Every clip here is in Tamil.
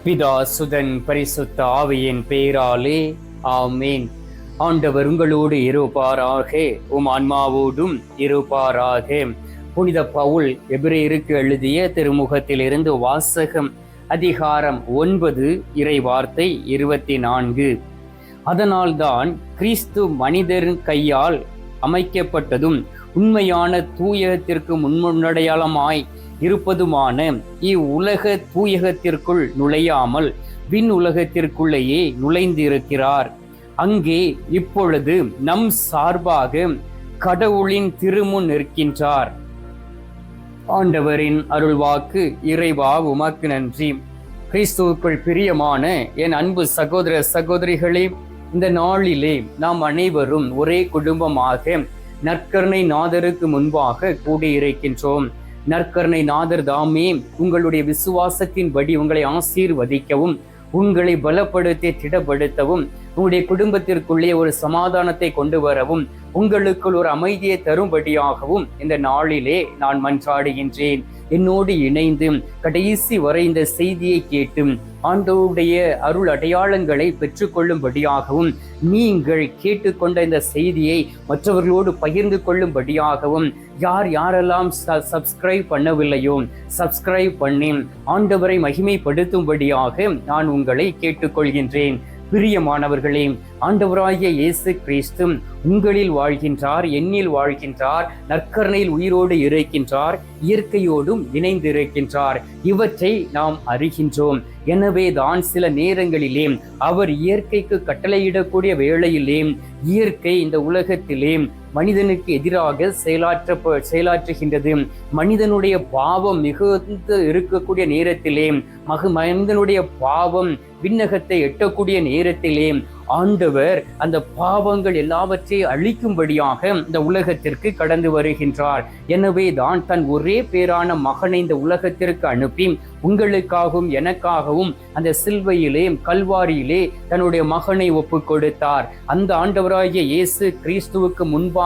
பிதா சுதன் பரிசுத்த ஆவியின் பேராலே ஆமேன். ஆண்டவர் உங்களோடு இருப்பாராக, ஆன்மாவோடும் இருப்பாராக. புனித பவுல் எபிரேயருக்கு எழுதிய திருமுகத்திலிருந்து வாசகம். அதிகாரம் 9, இறை வார்த்தை 24. அதனால்தான் கிறிஸ்து மனிதரின் கையால் அமைக்கப்பட்டதும் உண்மையான தூயகத்திற்கு முன்னடையாளமாய் இருப்பதுமான இவ்வுலக தூயகத்திற்குள் நுழையாமல் விண் உலகத்திற்குள்ளேயே நுழைந்திருக்கிறார். அங்கே இப்பொழுது நம் சார்பாக கடவுளின் திருமுன் நிற்கின்றார். ஆண்டவரின் அருள்வாக்கு. இறைவா உமக்கு நன்றி. கிறிஸ்துவுக்குள் பிரியமான என் அன்பு சகோதர சகோதரிகளே, இந்த நாளிலே நாம் அனைவரும் ஒரே குடும்பமாக நற்கருணை நாதருக்கு முன்பாக கூடியிருக்கின்றோம். நற்கருணை நாதர் தாமே உங்களுடைய விசுவாசத்தின்படி உங்களை ஆசீர்வதிக்கவும், உங்களை பலப்படுத்தி திடப்படுத்தவும், உங்களுடைய குடும்பத்திற்குள்ளே ஒரு சமாதானத்தை கொண்டு வரவும், உங்களுக்குள் ஒரு அமைதியை தரும்படியாகவும் இந்த நாளிலே நான் மன்றாடுகின்றேன். என்னோடு இணைந்து கடைசி வரை இந்த செய்தியை கேட்டு ஆண்டவருடைய அருள் அடையாளங்களை பெற்றுக்கொள்ளும்படியாகவும், நீங்கள் கேட்டுக்கொண்ட இந்த செய்தியை மற்றவர்களோடு பகிர்ந்து கொள்ளும்படியாகவும், யாரெல்லாம் சப்ஸ்கிரைப் பண்ணவில்லையோ சப்ஸ்கிரைப் பண்ணி ஆண்டவரை மகிமைப்படுத்தும்படியாக நான் உங்களை கேட்டுக்கொள்கின்றேன். பிரியமானவர்களே, ஆண்டவராகிய இயேசு கிறிஸ்து உங்களில் வாழ்கின்றார், என்னில் வாழ்கின்றார், நற்கருணையில் உயிரோடு இருக்கின்றார், இயற்கையோடும் இணைந்திருக்கின்றார். இவற்றை நாம் அறிகின்றோம். எனவே தான் சில நேரங்களிலே அவர் இயற்கைக்கு கட்டளையிடக்கூடிய வேளையிலே இயற்கை இந்த உலகத்திலே மனிதனுக்கு எதிராக செயலாற்றுகின்றது. மனிதனுடைய பாவம் மிகுந்து இருக்கக்கூடிய நேரத்திலே, மனிதனுடைய பாவம் விண்ணகத்தை எட்டக்கூடிய நேரத்திலே ஆண்டவர் அந்த பாவங்கள் எல்லாவற்றையும் அழிக்கும்படியாக இந்த உலகத்திற்கு கடந்து வருகின்றார். எனவே தான் தன் ஒரே பேரான மகனை இந்த உலகத்திற்கு அனுப்பி உங்களுக்காகவும் எனக்காகவும் அந்த சிலுவையிலே கல்வாரியிலே தன்னுடைய மகனை ஒப்பு கொடுத்தார். அந்த ஆண்டவராகிய இயேசு கிறிஸ்துவுக்கு முன்பாக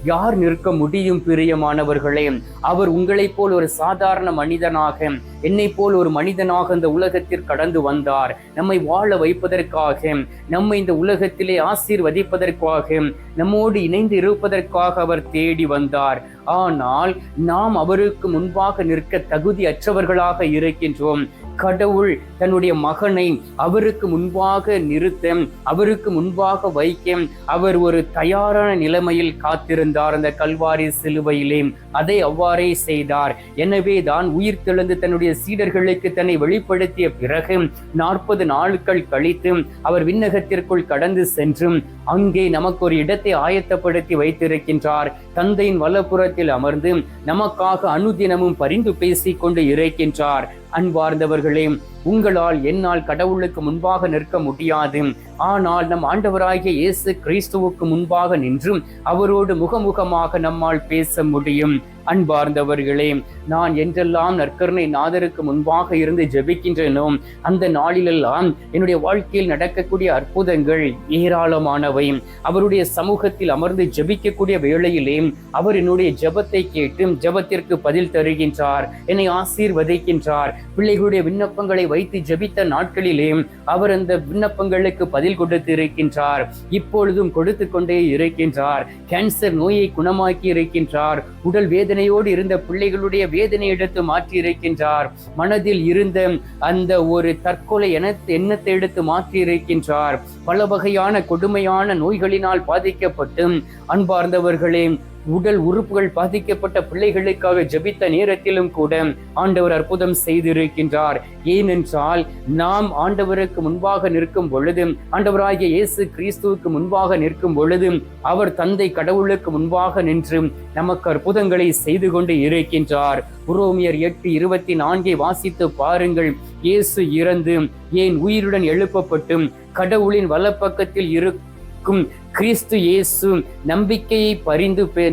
யார் நிற்க முடியும்? பிரியமானவர்களே, அவர் உங்களைப் போல் ஒரு சாதாரண மனிதனாக, என்னை போல் ஒரு மனிதனாக இந்த உலகத்தில் கடந்து வந்தார். நம்மை வாழ வைப்பதற்காக, நம்மை இந்த உலகத்திலே ஆசீர்வதிப்பதற்காக, நம்மோடு இணைந்து இருப்பதற்காக அவர் தேடி வந்தார். ஆனால் நாம் அவருக்கு முன்பாக நிற்க தகுதி அற்றவர்களாக இருக்கின்றோம். கடவுள் தன்னுடைய மகனை அவருக்கு முன்பாக நிறுத்த, அவருக்கு முன்பாக வைக்க அவர் ஒரு தயாரான நிலைமையில் காத்திருந்தார் அந்த கல்வாரி சிலுவையிலே. அதை அவ்வாறே செய்தார். எனவே தான் உயிர் தெழுந்து தன்னுடைய சீடர்களுக்கு தன்னை வெளிப்படுத்திய பிறகு 40 நாட்கள் கழித்து அவர் விண்ணகத்திற்குள் கடந்து சென்று அங்கே நமக்கு ஒரு இடத்தை ஆயத்தப்படுத்தி வைத்திருக்கின்றார். தந்தையின் வலப்புறத்தில் அமர்ந்து நமக்காக அனுதினமும் பரிந்து பேசிக் கொண்டு இருக்கின்றார். அன்பார்ந்தவர்களே, உங்களால் என்னால் கடவுளுக்கு முன்பாக நிற்க முடியாது. ஆனால் நம் ஆண்டவராகிய இயேசு கிறிஸ்துவுக்கு முன்பாக நின்று அவரோடு முகமுகமாக நம்மால் பேச முடியும். அன்பார்ந்தவர்களே, நான் என்றெல்லாம் நற்கருணை நாதருக்கு முன்பாக இருந்து ஜெபிக்கின்றனோ அந்த நாளிலெல்லாம் என்னுடைய வாழ்க்கையில் நடக்கக்கூடிய அற்புதங்கள் ஏராளமானவை. அவருடைய சமூகத்தில் அமர்ந்து ஜெபிக்கக்கூடிய வேளையிலே அவர் என்னுடைய ஜெபத்தை கேட்டு ஜெபத்திற்கு பதில் தருகின்றார், என்னை ஆசீர்வதிக்கின்றார். பிள்ளைகளுடைய விண்ணப்பங்களை வைத்து ஜெபித்த நாட்களிலே அவர் அந்த விண்ணப்பங்களுக்கு பதில் கொடுத்து இருக்கின்றார். இப்பொழுதும் கொடுத்து கொண்டே இருக்கின்றார். கேன்சர் நோயை குணமாக்கி இருக்கின்றார். உடல் வேதனையோடு இருந்த பிள்ளைகளுடைய வேதனை எடுத்து மாற்றி இருக்கின்றார். மனதில் இருந்த அந்த ஒரு தற்கொலை எண்ணத்தை எடுத்து மாற்றி இருக்கின்றார். பல வகையான கொடுமையான நோய்களினால் பாதிக்கப்பட்டு அன்பார்ந்தவர்களே, உடல் உறுப்புகள் பாதிக்கப்பட்ட பிள்ளைகளுக்காக ஜெபித்த நேரத்திலும் கூட ஆண்டவர் அற்புதம் செய்திருக்கின்றார். ஏனென்றால் நாம் ஆண்டவருக்கு முன்பாக நிற்கும் பொழுது, ஆண்டவராகிய இயேசு கிறிஸ்துவுக்கு முன்பாக நிற்கும் பொழுது அவர் தந்தை கடவுளுக்கு முன்பாக நின்று நமக்கு அற்புதங்களை செய்து கொண்டு இருக்கின்றார். ரோமியர் 8:24 வாசித்து பாருங்கள். இயேசு இறந்து ஏன் உயிருடன் எழுப்பப்பட்டு கடவுளின் வலப்பக்கத்தில் இருக்கும் கிறிஸ்து இயேசு நம்பிக்கையை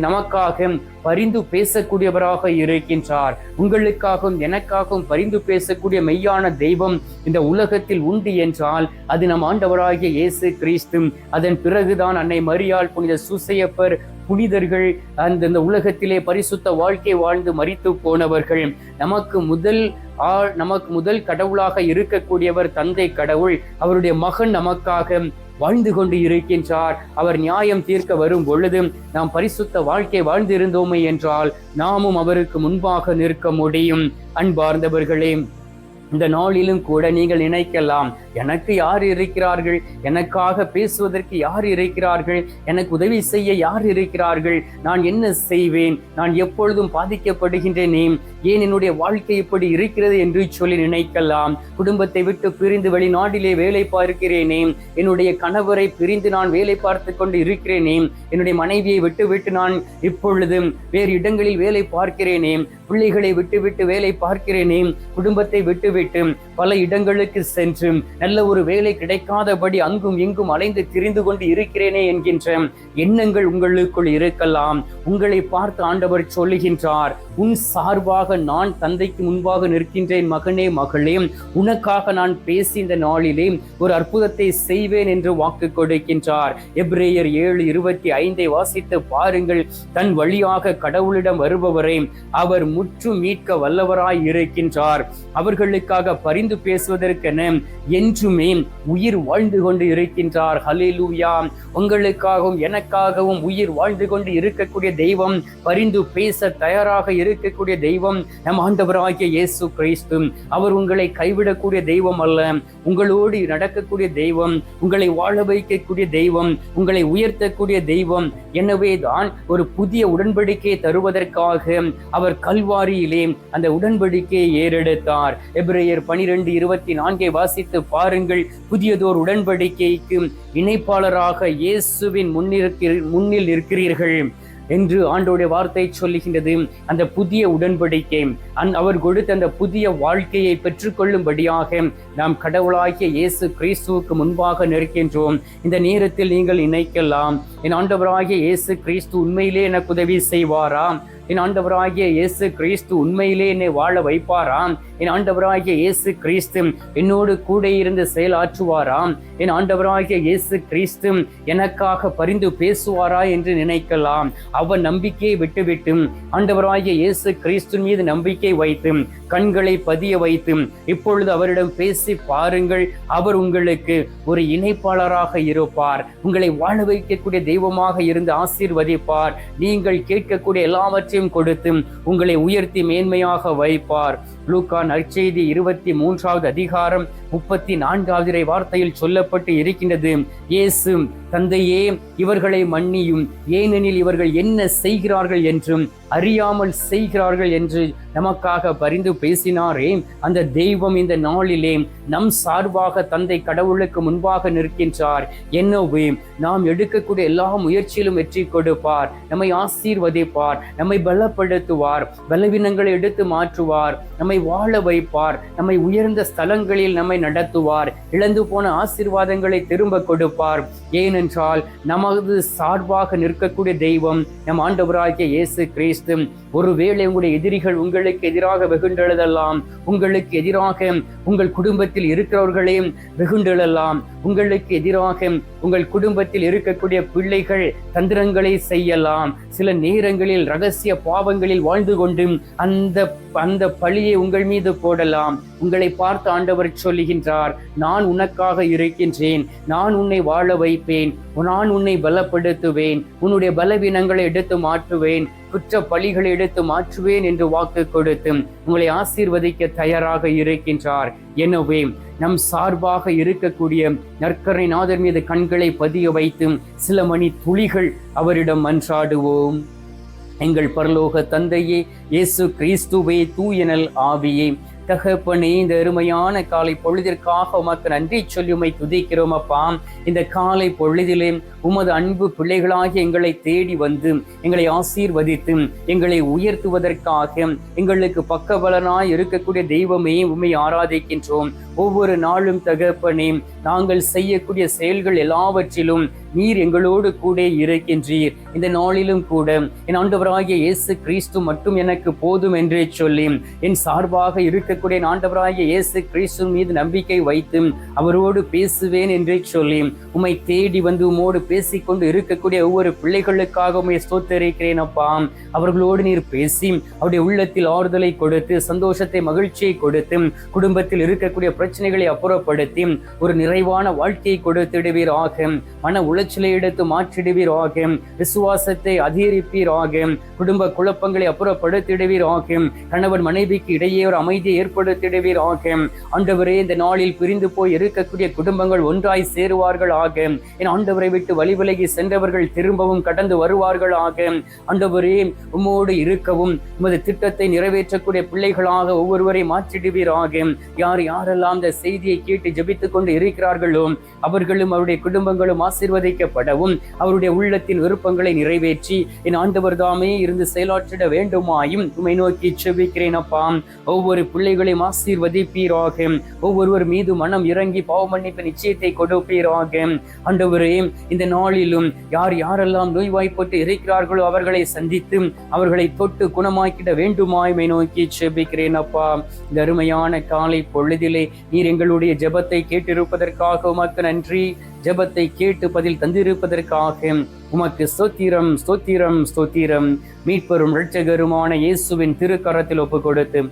நமக்காக பரிந்து பேசக்கூடியவராக இருக்கின்றார். உங்களுக்காகவும் எனக்காகவும் பரிந்து பேசக்கூடிய மெய்யான தெய்வம் இந்த உலகத்தில் உண்டு என்றால் அது நம் ஆண்டவராகிய இயேசு கிறிஸ்து. அதன் பிறகுதான் அன்னை மரியாள், புனித சூசையப்பர், புனிதர்கள், அந்த உலகத்திலே பரிசுத்த வாழ்க்கை வாழ்ந்து மரித்து போனவர்கள். நமக்கு முதல் கடவுளாக இருக்கக்கூடியவர் தந்தை கடவுள். அவருடைய மகன் நமக்காக வாழ்ந்து கொண்டு இருக்கின்றார். அவர் நியாயம் தீர்க்க வரும் பொழுது நாம் பரிசுத்த வாழ்க்கை வாழ்ந்திருந்தோமே என்றால் நாமும் அவருக்கு முன்பாக நிற்க முடியும். அன்பார்ந்தவர்களே, இந்த நாளிலும் கூட நீங்கள் நினைக்கலாம், எனக்கு யார் இருக்கிறார்கள், எனக்காக பேசுவதற்கு யார் இருக்கிறார்கள், எனக்கு உதவி செய்ய யார் இருக்கிறார்கள், நான் என்ன செய்வேன், நான் எப்பொழுதும் பாதிக்கப்படுகின்றேனே, ஏன் என்னுடைய வாழ்க்கை இப்படி இருக்கிறது என்று சொல்லி நினைக்கலாம். குடும்பத்தை விட்டு பிரிந்து வெளிநாட்டிலே வேலை பார்க்கிறேனே, என்னுடைய கணவரை பிரிந்து நான் வேலை பார்த்து கொண்டு இருக்கிறேனே, என்னுடைய மனைவியை விட்டு நான் இப்பொழுது வேறு இடங்களில் வேலை பார்க்கிறேனே, பிள்ளைகளை விட்டு வேலை பார்க்கிறேனே, குடும்பத்தை விட்டு பல இடங்களுக்கு சென்று நல்ல ஒரு வேலை கிடைக்காதபடி அங்கும் இங்கும் அலைந்து திரிந்து கொண்டு இருக்கிறேனே என்கின்ற எண்ணங்கள் உங்களுக்குள் இருக்கலாம். உங்களை பார்த்து ஆண்டவர் சொல்லுகின்றார், உன் சார்பாக நான் தந்தைக்கு முன்பாக நிற்கின்றேன் மகனே, மகளே, உனக்காக நான் பேசி இந்த நாளிலே ஒரு அற்புதத்தை செய்வேன் என்று வாக்கு கொடுக்கின்றார். எபிரேயர் 7:25 வாசித்து பாருங்கள். தன் வழியாக கடவுளிடம் வருபவரை அவர் முற்றும் மீட்க வல்லவராய் இருக்கின்றார். அவர்களுக்காக பரிந்து பேசுவதற்கென என்றுமே உயிர் வாழ்ந்து கொண்டு இருக்கின்றார். ஹல்லேலூயா! உங்களுக்காகவும் எனக்காகவும் உயிர் வாழ்ந்து கொண்டு இருக்கக்கூடிய தெய்வம், பரிந்து பேச தயாராக இருக்கக்கூடிய தெய்வம் நம் ஆண்டவராகிய இயேசு கிறிஸ்து. அவர் உங்களை கைவிடக்கூடிய தெய்வம் அல்ல, உங்களோடு நடக்கக்கூடிய தெய்வம், உங்களை வாழ வைக்கக்கூடிய தெய்வம், உங்களை உயர்த்தக்கூடிய தெய்வம். எனவே தான் ஒரு புதிய உடன்படிக்கையை தருவதற்காக அவர் கல்வாரியிலே அந்த உடன்படிக்கையை ஏறெடுத்தார். எபிரேயர் 12:24 வாசித்து பாருங்கள். புதியதோர் உடன்படிக்கைக்கு இணைப்பாளராக இயேசுவின் முன்னில் இருக்கிறீர்கள் என்று ஆண்டவருடைய வார்த்தை சொல்லுகின்றது. அந்த புதிய உடன்படிக்கை, அவர் கொடுத்த அந்த புதிய வாழ்க்கையை பெற்றுக்கொள்ளும்படியாக நாம் கடவுளாகிய இயேசு கிறிஸ்துவுக்கு முன்பாக நிற்கின்றோம். இந்த நேரத்தில் நீங்கள் நினைக்கலாம், என் ஆண்டவராகிய இயேசு கிறிஸ்து உண்மையிலே எனக்கு உதவி செய்வாரா? என் ஆண்டவராகிய இயேசு கிறிஸ்து உண்மையிலே என்னை வாழ வைப்பாராம்? என் ஆண்டவராகிய இயேசு கிறிஸ்து என்னோடு கூட இருந்து செயலாற்றுவாராம்? என் ஆண்டவராகிய இயேசு கிறிஸ்து எனக்காக பரிந்து பேசுவாரா என்று நினைக்கலாம். அவர் நம்பிக்கையை விட்டுவிட்டு ஆண்டவராகிய இயேசு கிறிஸ்து மீது நம்பிக்கை வைத்து கண்களை பதிய வைத்து இப்பொழுது அவரிடம் பேசி பாருங்கள். அவர் உங்களுக்கு ஒரு இணைப்பாளராக இருப்பார். உங்களை வாழ வைக்கக்கூடிய தெய்வமாக இருந்து ஆசீர்வதிப்பார். நீங்கள் கேட்கக்கூடிய எல்லாவற்றையும் கொடுத்து உங்களை உயர்த்தி மேன்மையாக வைப்பார். லூக்கா நற்செய்தி 23வது அதிகாரம் 34வது வார்த்தையில் சொல்லப்பட்டு இருக்கின்றது, இயேசு, தந்தையே, இவர்களை மன்னியும், ஏனெனில் இவர்கள் என்ன செய்கிறார்கள் என்றும் அறியாமல் செய்கிறார்கள் என்று நமக்காக பரிந்து பேசினாரே, அந்த தெய்வம் இந்த நாளிலே நம் சார்பாக தந்தை கடவுளுக்கு முன்பாக நிற்கின்றார். எனவே நாம் எடுக்கக்கூடிய எல்லா முயற்சியிலும் வெற்றி கொடுப்பார், நம்மை ஆசீர்வதிப்பார், நம்மை பலப்படுத்துவார், பலவீனங்களை எடுத்து மாற்றுவார், நம்மை வாழ வைப்பார், நம்மை உயர்ந்த ஸ்தலங்களில் நம்மை நடத்துவார், இழந்து போன ஆசீர்வாதங்களை திரும்ப கொடுப்பார். ஏனென்றால் நமது சார்பாக நிற்கக்கூடிய தெய்வம் நம் ஆண்டவராகிய இயேசு கிறிஸ்து. ஒருவேளை உங்களுடைய எதிரிகள் உங்களுக்கு எதிராக வெகுண்டெழுதலாம், உங்களுக்கு எதிராக உங்கள் குடும்பத்தில் இருக்கிறவர்களே வெகுண்டெழலாம், உங்களுக்கு எதிராக உங்கள் குடும்பத்தில் இருக்கக்கூடிய பிள்ளைகள் தந்திரங்களை செய்யலாம். சில நேரங்களில் ரகசிய பாவங்களில் வாழ்ந்து கொண்டு அந்த பழியை உங்கள் மீது போடலாம். உங்களை பார்த்து ஆண்டவர் சொல்லுகின்றார், நான் உனக்காக இருக்கின்றேன், நான் உன்னை வாழ வைப்பேன், நான் உன்னை பலப்படுத்துவேன், உன்னுடைய பலவீனங்களை எடுத்து மாற்றுவேன், குற்ற பழிகளை எடுத்து மாற்றுவேன் என்று வாக்கு கொடுத்து உங்களை ஆசீர்வதிக்க தயாராக இருக்கின்றார். எனவே நம் சார்பாக இருக்கக்கூடிய நற்கருணை நாதர் மீது கண்களை பதிய வைத்து சில மணி துளிகள் அவரிடம் மன்றாடுவோம். எங்கள் பரலோக தந்தையே, இயேசு கிறிஸ்துவே, தூயனல் ஆவியே, தகப்பனே, இந்த அருமையான காலை பொழுதிற்காக உமக்கு நன்றி சொல்லி உம்மை துதிக்கிறோம் அப்பா. இந்த காலை பொழுதிலே உமது அன்பு பிள்ளைகளாகி எங்களை தேடி வந்து எங்களை ஆசீர்வதித்து எங்களை உயர்த்துவதற்காக எங்களுக்கு பக்கபலனாய் இருக்கக்கூடிய தெய்வமே உம்மை ஆராதிக்கின்றோம். ஒவ்வொரு நாளும் தகப்பனே, நாங்கள் செய்யக்கூடிய செயல்கள் எல்லாவற்றிலும் நீர் எங்களோடு கூட இருக்கின்றீர். இந்த நாளிலும் கூட என் ஆண்டவராகிய இயேசு கிறிஸ்து மட்டும் எனக்கு போதும் என்றே சொல்லி என் சார்பாக இருக்கக்கூடிய ஆண்டவராகிய இயேசு கிறிஸ்து மீது நம்பிக்கை வைத்து அவரோடு பேசுவேன் என்றே சொல்லி உம்மை தேடி வந்து உம்மோடு பேசிக்கொண்டு இருக்கக்கூடிய ஒவ்வொரு பிள்ளைகளுக்காக உம்மை ஸ்தோத்தரிக்கிறேன் அப்பா. அவர்களோடு நீர் பேசி அவருடைய உள்ளத்தில் ஆறுதலை கொடுத்து சந்தோஷத்தை மகிழ்ச்சியை கொடுத்து குடும்பத்தில் இருக்கக்கூடிய பிரச்சனைகளை அப்புறப்படுத்தி ஒரு நிறைவான வாழ்க்கையை கொடுத்திடுவீராக. மன உளைச்சலை எடுத்து மாற்றிடுவீராக. விசுவாசத்தை அதிகரிப்பீராக. குடும்ப குழப்பங்களை அப்புறப்படுத்திடுவீராக. கணவன் மனைவிக்கு இடையே ஒரு அமைதியை ஏற்படுத்திடுவீராக. ஆண்டவரே, இந்த நாளில் பிரிந்து போய் இருக்கக்கூடிய குடும்பங்கள் ஒன்றாய் சேருவார்கள் ஆக. என் ஆண்டவரை விட்டு வழி விலகி சென்றவர்கள் திரும்பவும் கடந்து வருவார்கள் ஆக. ஆண்டவரே, உம்மோடு இருக்கவும் உமது திட்டத்தை நிறைவேற்றக்கூடிய பிள்ளைகளாக ஒவ்வொருவரை மாற்றிடுவீராக. யார் யாரெல்லாம் இந்த செய்தியை கேட்டு ஜெபித்துக் கொண்டு இருக்கிறார்களோ அவர்களும் அவருடைய குடும்பங்களும் ஆசீர்வதிக்கப்படவும் அவருடைய உள்ளத்தின் விருப்பங்களை நிறைவேற்றி என் ஆண்டவர் தாமே இருந்து செயலாற்றிட வேண்டுமாயும் உம்மை நோக்கி ஜெபிக்கிறேன் அப்பா. ஒவ்வொரு பிள்ளைகளையும் ஆசீர்வதிப்பீராக. ஒவ்வொருவர் மீது மனம் இறங்கி பாவ மன்னிப்பு நிச்சயத்தை கொடுப்பீராக. ஆண்டவரே, இந்த நாளிலும் யார் யாரெல்லாம் நோய்வாய்ப்பட்டு இருக்கிறார்களோ அவர்களை சந்தித்து அவர்களை தொட்டு குணமாக்கிட வேண்டுமாய் உம்மை நோக்கி ஜெபிக்கிறேன் அப்பா. இந்த அருமையான காலை பொழுதிலே நீர் எங்களுடைய ஜெபத்தை கேட்டிருப்பதற்காக உமக்கு நன்றி. ஜெபத்தை கேட்டு பதில் தந்திருப்பதற்காக உமக்கு ஸ்தோத்திரம், ஸ்தோத்திரம், ஸ்தோத்திரம். மீட்பெரும் இரட்சகருமான இயேசுவின் திருக்கரத்தில் ஒப்பு கொடுத்து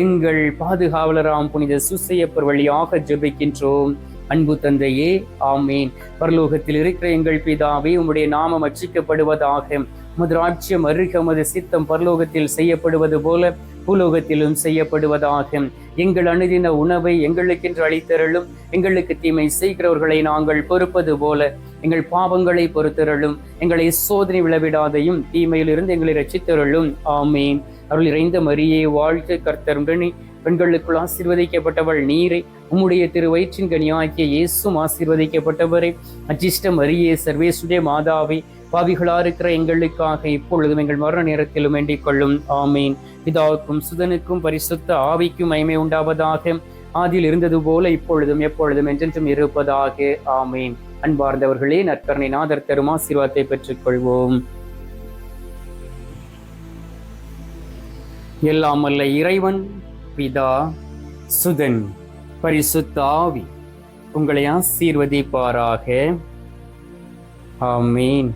எங்கள் பாதுகாவலராம் புனித சூசையப்பர் வழியாக ஜெபிக்கின்றோம். அன்பு தந்தையே, ஆமீன். பரலோகத்தில் இருக்கிற எங்கள் பிதாவே, உம்முடைய நாமம் அர்ச்சிக்கப்படுவதாக. உமது ராஜ்யம் அருக, உமது சித்தம் பரலோகத்தில் செய்யப்படுவது போல பூலோகத்திலும் செய்யப்படுவதாக. எங்கள் அனுதின உணவை எங்களுக்கென்று அளித்தருளும். எங்களுக்கு தீமை செய்கிறவர்களை நாங்கள் பொறுப்பது போல எங்கள் பாவங்களை பொறுத்தருளும். எங்களை சோதனை விளைவிடாதையும் தீமையிலிருந்து எங்களை ரட்சித்தருளும். ஆமீன். அருள் இறைந்த மரியே வாழ்க, கர்த்தர் உடனே பெண்களுக்குள் ஆசீர்வதிக்கப்பட்டவள் நீரை. உம்முடைய திருவயிற்றின் கனியாகிய இயேசும் ஆசீர்வதிக்கப்பட்டவரே. அச்சிஷ்ட மரியே, சர்வேசுடைய மாதாவே, பாவிகளா இருக்கிற எங்களுக்காக இப்பொழுதும் எங்கள் மரண நேரத்திலும் வேண்டிக் கொள்ளும். ஆமீன். பிதாவுக்கும் சுதனுக்கும் பரிசுத்த ஆவிக்கும் மகிமை உண்டாவதாக. ஆதியில் இருந்தது போல இப்பொழுதும் எப்பொழுதும் என்றென்றும் இருப்பதாக. ஆமீன். அன்பார்ந்தவர்களே, நற்கருணை நாதர் தரும் ஆசீர்வாதத்தை பெற்றுக் கொள்வோம். எல்லாம் வல்ல இறைவன் பிதா, சுதன், பரிசுத்த ஆவி உங்களை ஆசீர்வதிப்பாராக. ஆமீன்.